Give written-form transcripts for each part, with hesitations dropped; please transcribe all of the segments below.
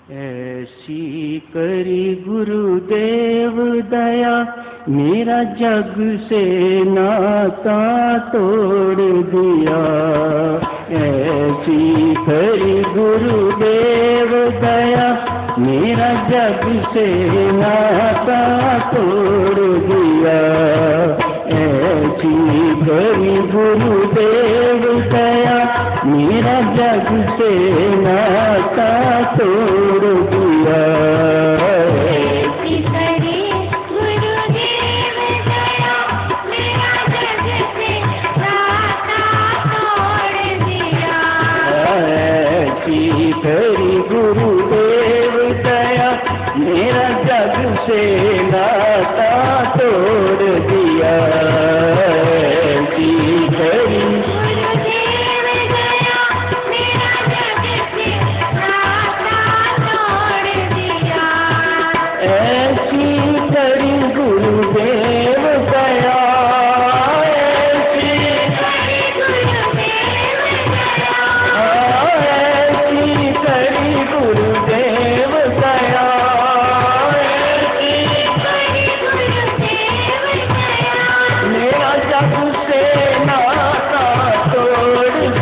ऐसी करी गुरुदेव दया, मेरा जग से नाता तोड़ दिया। ऐसी करी गुरुदेव दया, मेरा जग से नाता तोड़ दिया। ऐसी करी गुरुदेव दया, मेरा जग से नाता तोड़ दिया। करी गुरुदेव दया, मेरा जग से नाता तोड़ दिया। करी गुरुदेव दया, मेरा जग से नाता तोड़ दिया। ऐसी करी गुरुदेव दया, करी गुरुदेव दया, मेरा जग से नाता तोड़ दिया।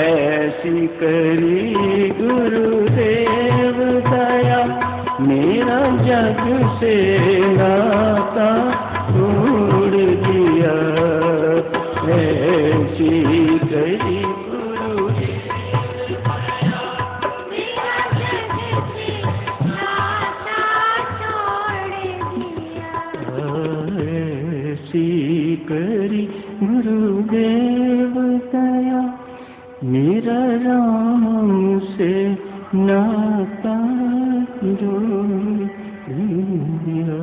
ऐसी करी गुरुदेव दया, मेरा जग से नाता तोड़ दिया। ऐसी करी गुरुदेव दया, मेरा राम से नाता जोड़ दिया।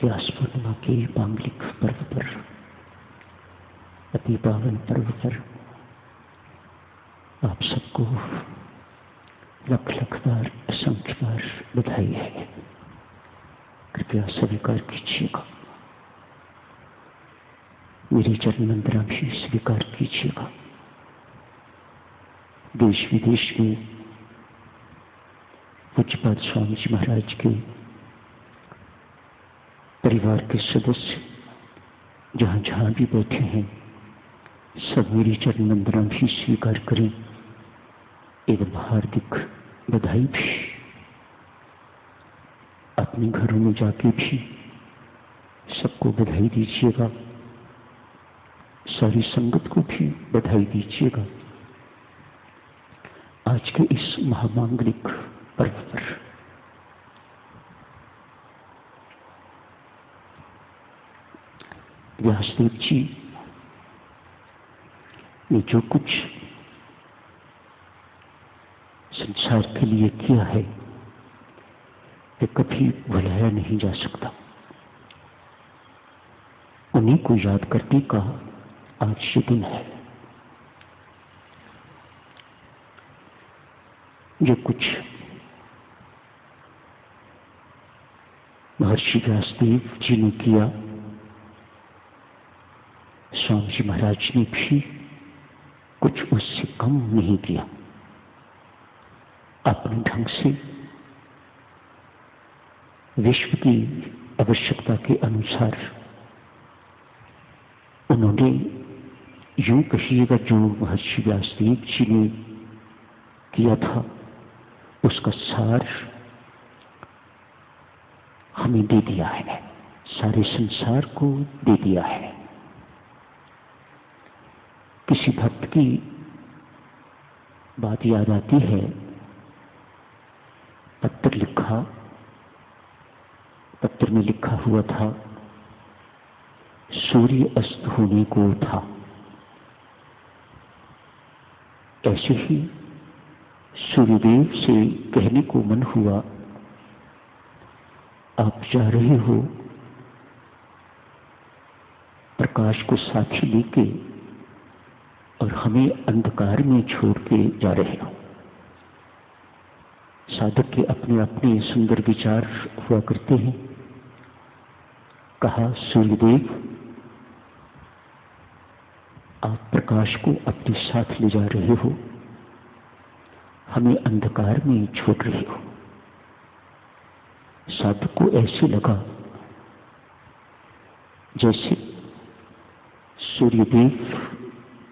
व्यास पूर्णिमा के मांगलिक पर्व पर, अति पावन पर्व पर आप सबको लख लख बार, असंख्य बार बधाई है। कृपया स्वीकार कीजिएगा, मेरी चरण वंदना भी स्वीकार कीजिएगा। देश विदेश में पूज्यपाद स्वामी जी महाराज के परिवार के सदस्य जहाँ जहाँ भी बैठे हैं, सब मेरी चरण वंदना भी स्वीकार करें एवं हार्दिक बधाई भी। अपने घरों में जाके भी सबको बधाई दीजिएगा, सारी संगत को भी बधाई दीजिएगा आज के इस महामांगलिक पर्व पर। व्यासदेव जी ने जो कुछ संसार के लिए किया है वे कभी भुलाया नहीं जा सकता। उन्हीं को याद करने का आज ये दिन है। जो कुछ महर्षि व्यासदेव जी ने किया, स्वामी जी महाराज ने भी कुछ उससे कम नहीं किया। अपने ढंग से विश्व की आवश्यकता के अनुसार उन्होंने, यूं कहिएगा, जो महर्षि व्यासदेव जी ने किया था उसका सार हमें दे दिया है, सारे संसार को दे दिया है। किसी भक्त की बात याद आती है, पत्र लिखा, पत्र में लिखा हुआ था सूर्य अस्त होने को था। ऐसे ही सूर्यदेव से कहने को मन हुआ, आप जा रहे हो प्रकाश को साथी लेके और हमें अंधकार में छोड़ के जा रहे हो। साधक के अपने अपने सुंदर विचार हुआ करते हैं। कहा, सूर्यदेव आप प्रकाश को अपने साथ ले जा रहे हो, हमें अंधकार में छोड़ रहे हो। साधक को ऐसे लगा जैसे सूर्यदेव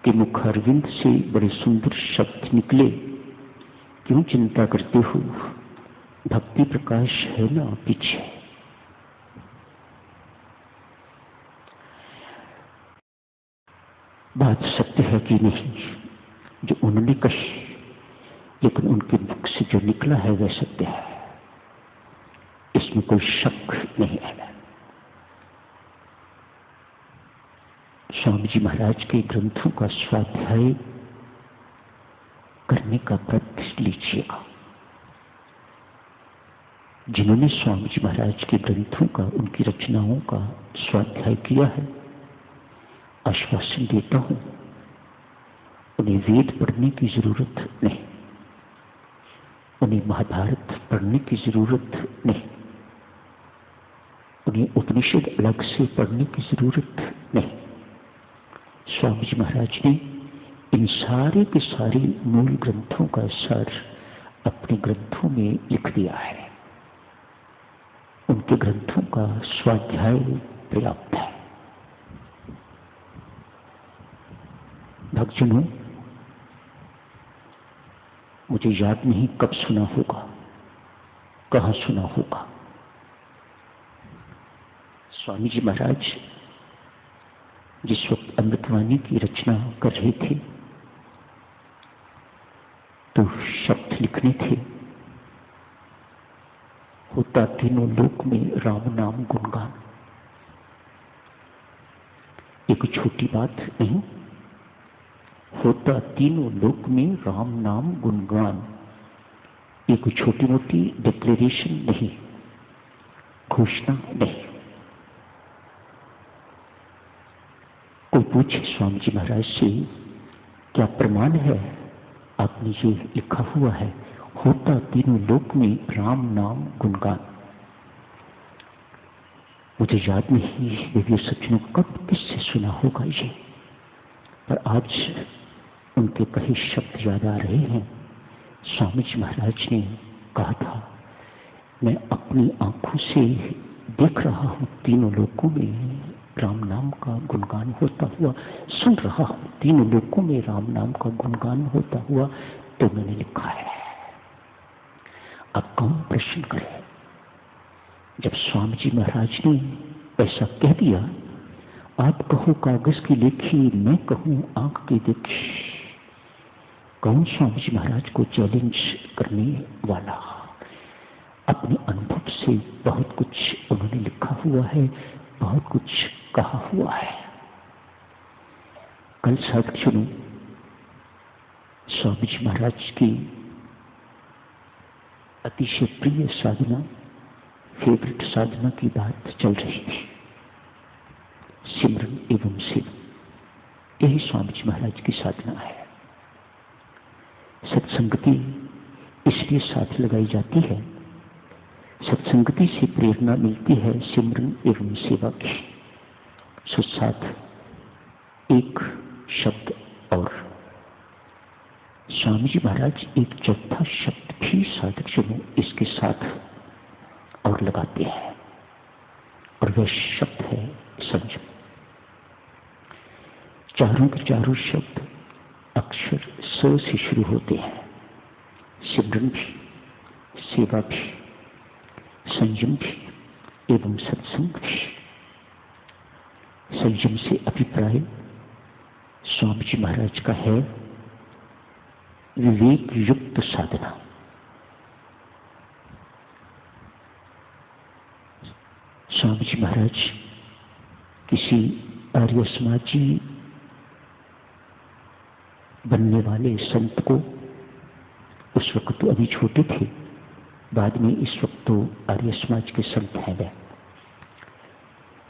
के मुखारविंद से बड़े सुंदर शब्द निकले, क्यों चिंता करते हो, भक्ति प्रकाश है ना पीछे। बात सत्य है कि नहीं जो उन्होंने कही, लेकिन उनके मुख से जो निकला है वह सत्य है, इसमें कोई शक नहीं है। स्वामी जी महाराज के ग्रंथों का स्वाध्याय करने का व्रत लीजिएगा। जिन्होंने स्वामी जी महाराज के ग्रंथों का, उनकी रचनाओं का स्वाध्याय किया है, आश्वासन देता हूं उन्हें वेद पढ़ने की जरूरत नहीं, उन्हें महाभारत पढ़ने की जरूरत नहीं, उन्हें उपनिषद अलग से पढ़ने की जरूरत नहीं। स्वामी जी महाराज ने इन सारे के सारे मूल ग्रंथों का सार अपने ग्रंथों में लिख दिया है। उनके ग्रंथों का स्वाध्याय पर्याप्त है। भक्तजनों, मुझे याद नहीं कब सुना होगा, कहां सुना होगा, स्वामी जी महाराज जिस वक्त अमृतवाणी की रचना कर रहे थे तो शब्द लिखने थे, होता तीनों लोक में राम नाम गुणगान। एक छोटी बात नहीं, होता तीनों लोक में राम नाम गुणगान। एक छोटी मोटी डिक्लेरेशन नहीं, घोषणा नहीं। कोई पूछे स्वामी जी महाराज से, क्या प्रमाण है आपने ये लिखा हुआ है, होता तीनों लोक में राम नाम गुणगान? मुझे याद नहीं ये सचमुच कब किससे सुना होगा ये, पर आज उनके कहे शब्द याद आ रहे हैं। स्वामी जी महाराज ने कहा था, मैं अपनी आंखों से देख रहा हूं तीनों लोकों में राम नाम का गुणगान होता हुआ, सुन रहा हूं तीनों लोकों में राम नाम का गुणगान होता हुआ, तो मैंने लिखा है। अब कौन प्रश्न करे, जब स्वामी जी महाराज ने ऐसा कह दिया, आप कहो कागज की लेखी, मैं कहूं आंख की देखी, कौन स्वामी जी महाराज को चैलेंज करने वाला? अपने अनुभव से बहुत कुछ उन्होंने लिखा हुआ है, बहुत कुछ कहा हुआ है। कल साथियों, स्वामी जी महाराज की अतिशय प्रिय साधना, फेवरेट साधना की बात चल रही थी, सिमरन एवं सेवा। यही स्वामी जी महाराज की साधना है। सत्संगति इसलिए साथ लगाई जाती है, सत्संगति से प्रेरणा मिलती है सिमरन एवं सेवा की। सो साथ एक शब्द और स्वामी जी महाराज एक चौथा शब्द भी साधक जनों इसके साथ और लगाते हैं, और वह शब्द है संयम। चारों के चारों शब्द अक्षर स से शुरू होते हैं। सिमरन भी, सेवा भी, संयम भी एवं सत्संग भी। संयम से अभिप्राय स्वामी जी महाराज का है विवेक युक्त साधना। स्वामी जी महाराज किसी आर्य समाजी बनने वाले संत को, उस वक्त तो अभी छोटे थे, बाद में इस वक्त तो आर्य समाज के संत हैं, वे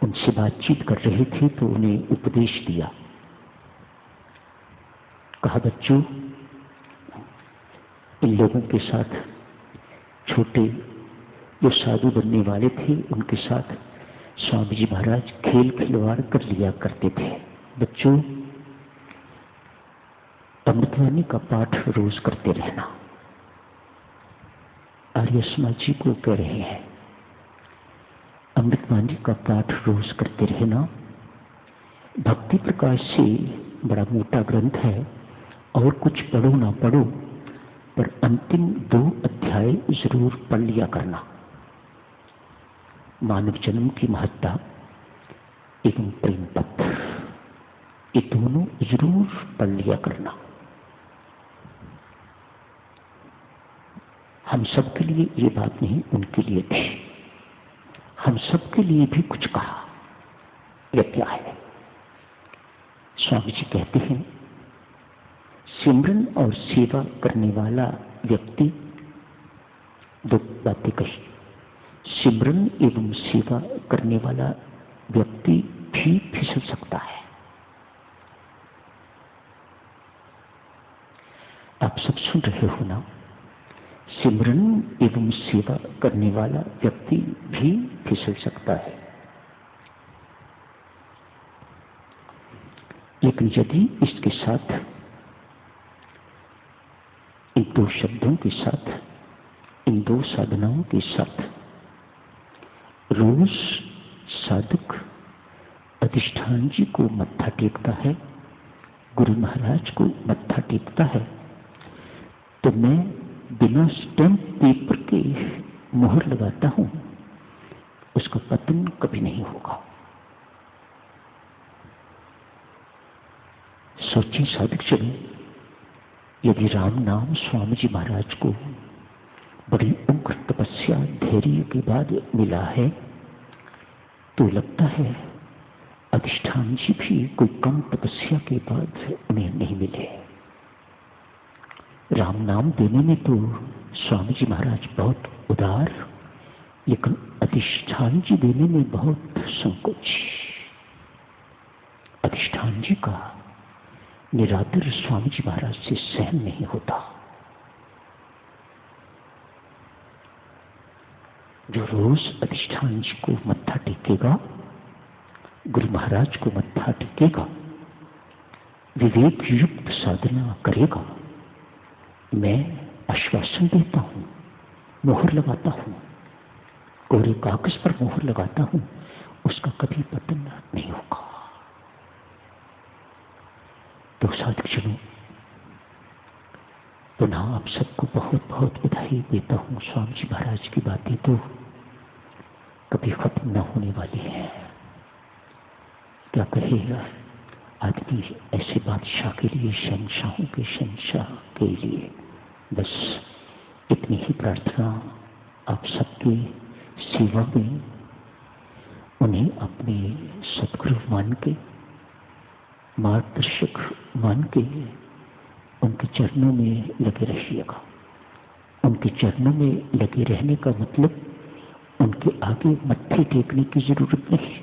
उनसे बातचीत कर रहे थे तो उन्हें उपदेश दिया। कहा, बच्चों, इन लोगों के साथ, छोटे जो साधु बनने वाले थे, उनके साथ स्वामी जी महाराज खेल खिलवाड़ कर लिया करते थे। बच्चों, अमृतवाणी का पाठ रोज करते रहना। आर्य समाजी को कह रहे हैं, अमृतवाणी का पाठ रोज करते रहना। भक्ति प्रकाश से बड़ा मोटा ग्रंथ है, और कुछ पढ़ो ना पढ़ो, पर अंतिम 2 अध्याय जरूर पढ़ लिया करना। मानव जन्म की महत्ता एवं प्रेम पत्र, ये दोनों जरूर पढ़ लिया करना। हम सबके लिए ये बात नहीं, उनके लिए थी। हम सबके लिए भी कुछ कहा। यह क्या है? स्वामी जी कहते हैं, सिमरन और सेवा करने वाला व्यक्ति, 2 बातें कही। सिमरन एवं सेवा करने वाला व्यक्ति भी फिसल सकता है। आप सब सुन रहे हो ना? सिमरन एवं सेवा करने वाला व्यक्ति भी फिसल सकता है। लेकिन यदि इसके साथ, इन 2 शब्दों के साथ, इन 2 साधनाओं के साथ रोज साधक अधिष्ठान जी को मत्था टेकता है, गुरु महाराज को मत्था टेकता है, तो मैं बिना स्टैम्प पेपर के मोहर लगाता हूं, उसका पतन कभी नहीं होगा। सोचिए साधक चलो, यदि राम नाम स्वामी जी महाराज को बड़ी उग्र तपस्या धैर्य के बाद मिला है, तो लगता है अधिष्ठान जी भी कोई कम तपस्या के बाद उन्हें नहीं मिले। राम नाम देने में तो स्वामी जी महाराज बहुत उदार, लेकिन अधिष्ठान जी देने में बहुत संकोच। अधिष्ठान जी का निरादर स्वामी जी महाराज से सहन नहीं होता। जो रोज अधिष्ठान जी को मत्था टेकेगा, गुरु महाराज को मत्था टेकेगा, विवेक युक्त साधना करेगा, मैं आश्वासन देता हूं, मोहर लगाता हूं, कोरे कागज पर मोहर लगाता हूं, उसका कभी पतन नहीं होगा। तो साधक जनों, पुनः आप सबको बहुत बहुत बधाई देता हूं। स्वामी जी महाराज की बातें तो कभी खत्म न होने वाली है। क्या कहेगा आदमी ऐसे बादशाह के लिए, शहंशाहों के शहंशाह के लिए। बस इतनी ही प्रार्थना आप सबके सेवा में, उन्हें अपने सद्गुरु मान के, मार्गदर्शक मान के उनके चरणों में लगे रहिएगा। उनके चरणों में लगे रहने का मतलब उनके आगे मत्थे टेकने की जरूरत नहीं।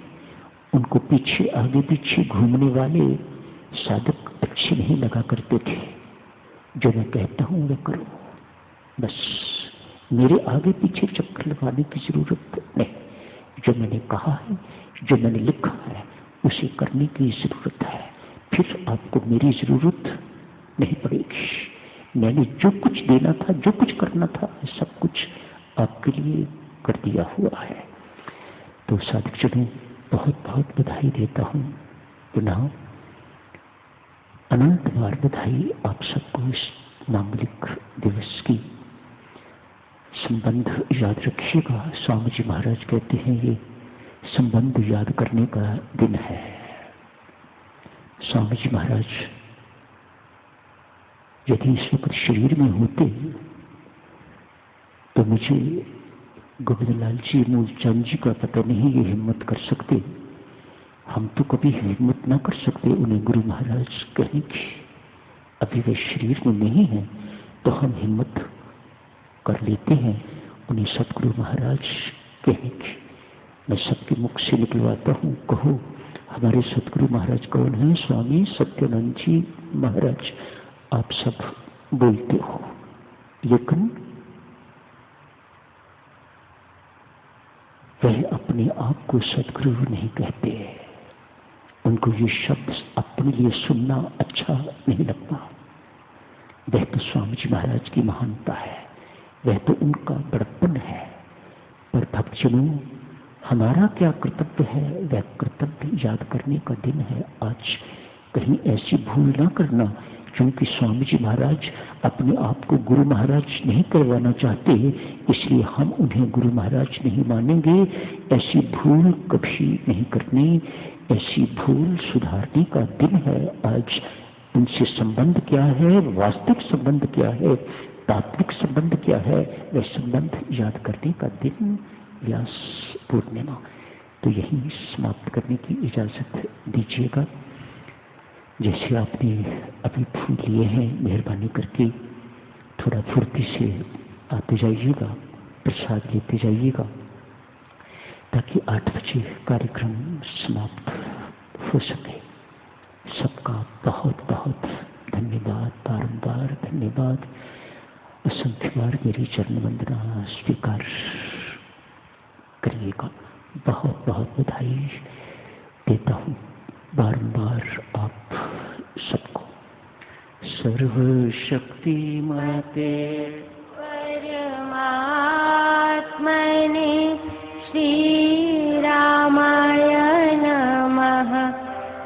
उनको पीछे आगे पीछे घूमने वाले साधक अच्छे नहीं लगा करते थे। जो मैं कहता हूं वे करो, बस मेरे आगे पीछे चक्कर लगाने की जरूरत नहीं। जो मैंने कहा है, जो मैंने लिखा है, उसे करने की जरूरत है। फिर आपको मेरी जरूरत नहीं पड़ेगी। मैंने जो कुछ देना था, जो कुछ करना था, सब कुछ आपके लिए कर दिया हुआ है। तो साधक जनों, बहुत बहुत बधाई देता हूँ। पुनः अनंत बार बधाई आप सबको इस मांगलिक दिवस की। संबंध याद रखिएगा। स्वामी जी महाराज कहते हैं ये संबंध याद करने का दिन है। स्वामी जी महाराज यदि इस वक्त शरीर में होते तो मुझे गोविंदलाल जी, मूलचंद जी का पता नहीं ये हिम्मत कर सकते। हम तो कभी हिम्मत ना कर सकते उन्हें गुरु महाराज कहने की। अभी वे शरीर में नहीं है तो हम हिम्मत कर लेते हैं उन्हें सतगुरु महाराज कहने की। मैं सबके मुख से निकलवाता हूँ, कहो हमारे सतगुरु महाराज कौन है? स्वामी सत्यानंद जी महाराज। आप सब बोलते हो, लेकिन वह अपने आप को सतगुरु नहीं कहते। उनको ये शब्द अपने लिए सुनना अच्छा नहीं लगता। वह तो स्वामी जी महाराज की महानता है, वह तो उनका बड़प्पन है। पर भक्तजनों, हमारा क्या कर्तव्य है? वह कर्तव्य याद करने का दिन है आज। कहीं ऐसी भूल ना करना, क्योंकि स्वामी जी महाराज अपने आप को गुरु महाराज नहीं करवाना चाहते, इसलिए हम उन्हें गुरु महाराज नहीं मानेंगे। ऐसी भूल कभी नहीं करनी। ऐसी भूल सुधारने का दिन है आज। उनसे संबंध क्या है, वास्तविक संबंध क्या है, तात्विक संबंध क्या है, वह संबंध याद करने का दिन व्यास पूर्णिमा। तो यही समाप्त करने की इजाजत दीजिएगा। जैसे आपने अभी फूल लिए हैं, मेहरबानी करके थोड़ा फुर्ती से आते जाइएगा, प्रसाद लेते जाइएगा, ताकि 8 बजे कार्यक्रम समाप्त हो सके। सबका बहुत बहुत धन्यवाद, बारंबार धन्यवाद। असंख्य बार मेरी चरण वंदना स्वीकार करिएगा। बहुत बहुत बधाई देता हूँ बारंबार आप सबको। सर्वशक्ति माते परमात्मने श्री रामाय नमः।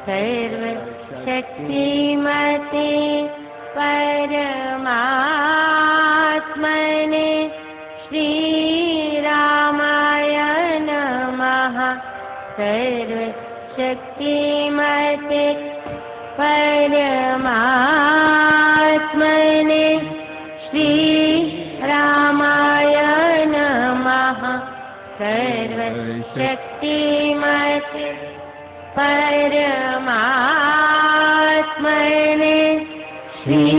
सर्वशक्तिमते परमात्मने श्री रामाय नमः। सर्वशक्तिमते परमात्मने श्री रामाय नमः। सर्वशक्तिमते परमात्मने श्री